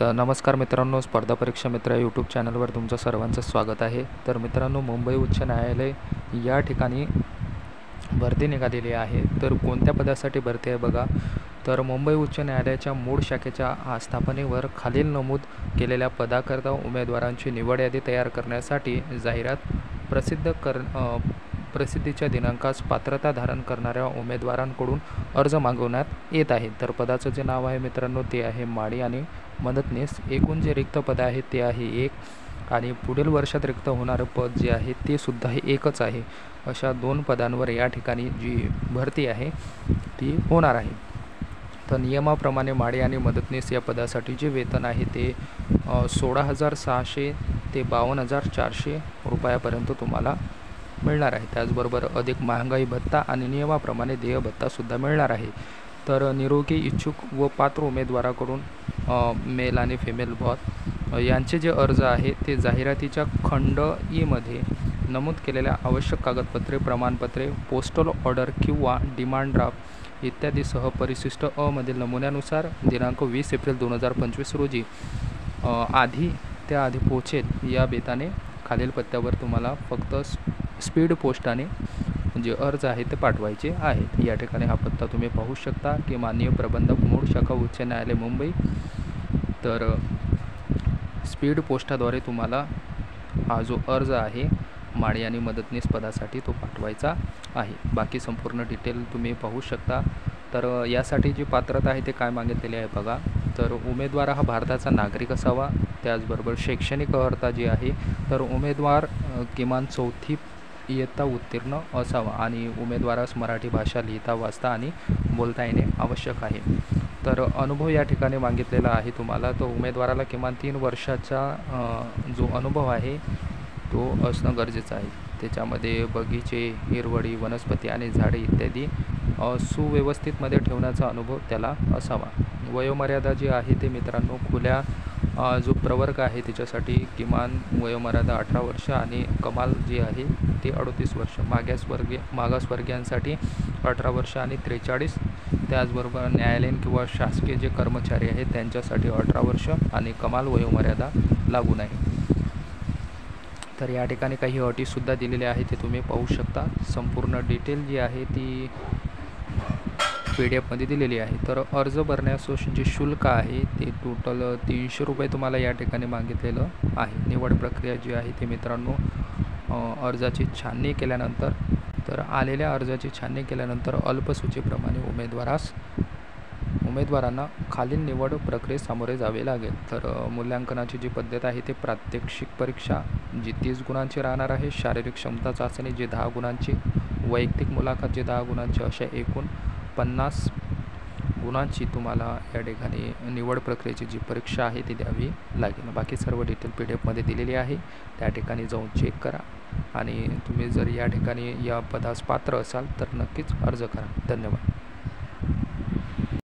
तर नमस्कार मित्रांनो, स्पर्धा परीक्षा मित्र यूट्यूब चॅनलवर तुमचं सर्वांचं स्वागत आहे। तर मित्रांनो, मुंबई उच्च न्यायालय या ठिकाणी भरती निघालेली आहे। तर कोणत्या पदासाठी भरती आहे बघा। तर मुंबई उच्च न्यायालयाच्या मूळ शाखेच्या आस्थापनेवर खालील नमूद केलेल्या पदाकरता उमेदवारांची निवड यादी तयार करण्यासाठी जाहिरात प्रसिद्धीच्या दिनांकास पात्रता धारण करणाऱ्या उमेदवारांकडून अर्ज मागवण्यात येत आहे। तर पदाचं जे नाव आहे मित्रांनो ते आहे माळी आणि मदतनीस। एकूण जे रिक्त पद आहे ते आहे 1 आणि पुढील वर्षात रिक्त होणारं पद जे आहे ते सुद्धा हे एकच आहे। अशा 2 पदांवर या ठिकाणी जी भरती आहे ती होणार आहे। तर नियमाप्रमाणे माळी आणि मदतनीस या पदासाठी जे वेतन आहे ते 16,600 ते 52,400 रुपयापर्यंत तुम्हाला मिळणार आहे। त्याचबरोबर अधिक महागाई भत्ता आणि नियमाप्रमाणे देय भत्तासुद्धा मिळणार आहे। तर निरोगी इच्छुक व पात्र उमेदवाराकडून मेल आणि फिमेल बॉथ यांचे जे अर्ज आहे ते जाहिरातीच्या खंड ईमध्ये नमूद केलेल्या आवश्यक कागदपत्रे, प्रमाणपत्रे, पोस्टल ऑर्डर किंवा डिमांड ड्राफ्ट इत्यादीसह परिशिष्ट अ मधील नमुन्यानुसार दिनांक 20 एप्रिल 2025 रोजी त्याआधी पोहोचेल या बेताने खालील पत्त्यावर तुम्हाला फक्त स्पीड पोस्टाने जे अर्ज आहे ते पाठवायचे आहेत। या ठिकाणी हा पत्ता तुम्ही पाहू शकता की माननीय प्रबंधक मूळ शाखा उच्च न्यायालय मुंबई। तर स्पीड पोस्टाद्वारे तुम्हाला हा जो अर्ज आहे माळी आणि मदतनीस पदासाठी तो पाठवायचा आहे। बाकी संपूर्ण डिटेल तुम्ही पाहू शकता। तर यासाठी जी पात्रता आहे ते काय मागितलेली आहे बघा। तर उमेदवार हा भारताचा नागरिक असावा। त्याचबरोबर शैक्षणिक अर्हता जी आहे तर उमेदवार किमान 4थी इयत्ता उत्तीर्ण असावा आणि उमेदवारास मराठी भाषा लिहिता वाचता आणि बोलता येणे आवश्यक आहे। तर अनुभव या ठिकाणी मागितलेला आहे तुम्हाला। तो उमेदवाराला किमान 3 वर्षाचा जो अनुभव आहे तो असणं गरजेचं आहे। त्याच्यामध्ये बगीचे, हिरवळी, वनस्पती आणि झाडे इत्यादी सुव्यवस्थितमध्ये ठेवण्याचा अनुभव त्याला असावा। वयोमर्यादा जी आहे ते मित्रांनो खुल्या जो प्रवर्ग आहे त्याच्यासाठी किमान वयोमर्यादा 18 वर्ष आणि कमाल जी आहे ते 38 वर्ष। मागासवर्गीयांसाठी 18 वर्ष आणि 43। त्याचबरोबर न्यायालयीन किंवा शासकीय जे कर्मचारी आहेत त्यांच्यासाठी 18 वर्ष आणि कमाल वयोमर्यादा लागू नाही। तर या ठिकाणी काही अटीसुद्धा दिलेल्या आहेत ते तुम्ही पाहू शकता। संपूर्ण डिटेल जी आहे ती PDF मध्ये दिलेली आहे। तर अर्ज भरण्यास जे शुल्क आहे ते टोटल 300 रुपये तुम्हाला या ठिकाणी मागितलेलं आहे। निवड प्रक्रिया जी आहे ते मित्रांनो अर्जाची छाननी केल्यानंतर तर आलेल्या अर्जाची छाननी केल्यानंतर अल्पसूचीप्रमाणे उमेदवारांना खालील निवड प्रक्रियेस सामोरे जावे लागेल। तर मूल्यांकनाची जी पद्धत आहे ते प्रात्यक्षिक परीक्षा जी 30 गुणांची राहणार आहे, शारीरिक क्षमता चाचणी जी 10 गुणांची, वैयक्तिक मुलाखत जी 10 गुणांची, अशा एकूण 50 गुणांची तुम्हाला या ठिकाणी निवड प्रक्रियेची जी परीक्षा आहे ती द्यावी लागेल। बाकी सर्व डिटेल PDF मध्ये दिलेली आहे, त्या ठिकाणी जाऊन चेक करा आणि तुम्ही जर या ठिकाणी या पदास पात्र असाल तर नक्कीच अर्ज करा। धन्यवाद।